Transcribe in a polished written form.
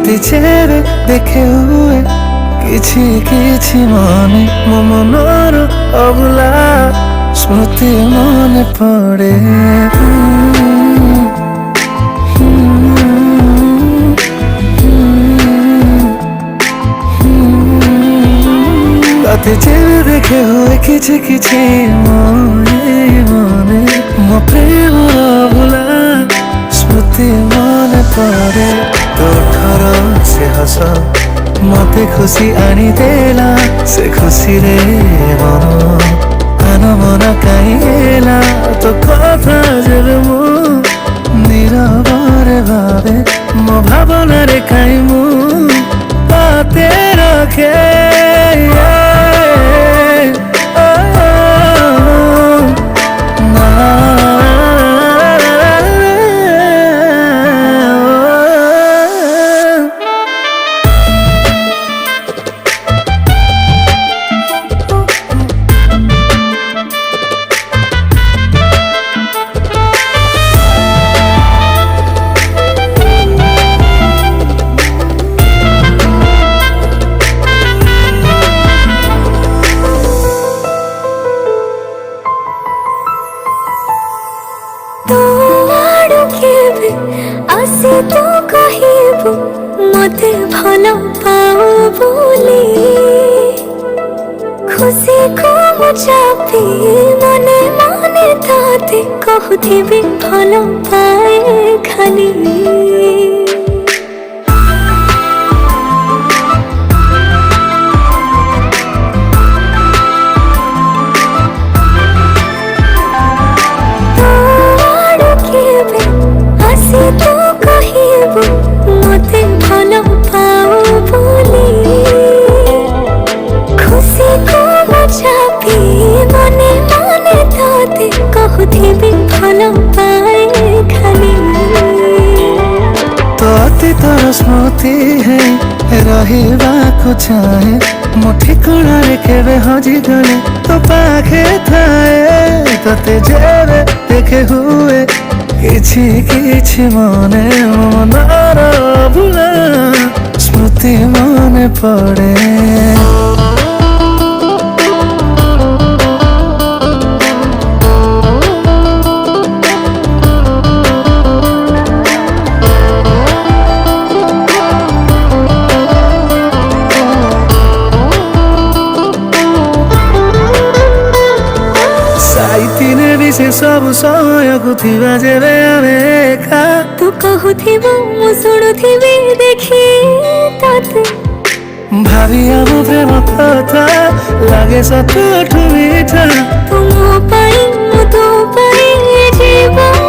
तोते चेहरे देखे हुए किछि किछि मने मो मनर अबुला स्मृति मने पड़े। तोते चेहरे देखे हुए किछि किछि मने मो प्रेम अबुला स्मृति मने पड़े। तोठर से हस मते खुशी आनी देला से खुशी रे मन आन मन काइला तो कथा जेबे मु नीरବରେ भावे मो भावना रे काई मु पाते रखे। आसे तो कहिबु मते भलो पाओ बोली खुशी को मुचापी मने मने ताते कहथिबि भलो पाए खाली। मते भलो पाओ बोली खुशी को मचापी मने मने ताते कहथिबि भलो पाए खाली। तो अतीतर स्मृति है रहिबाकु चाहे मो ठिकाना रे केबे हजी गले तो पाखे थाए। तोते जेबे देखे हुए किछि किछि मने मनर अबुला स्मृति मने पड़े। साइतिने भी से सब सहयोग थिबा जेबे आमे एका तू कहूथिबु मु शुणुथिबि देखि तते भाभी आम प्रेम कथा लागे सतठु मीठा। तू मो पाई मु तो पाई जीवन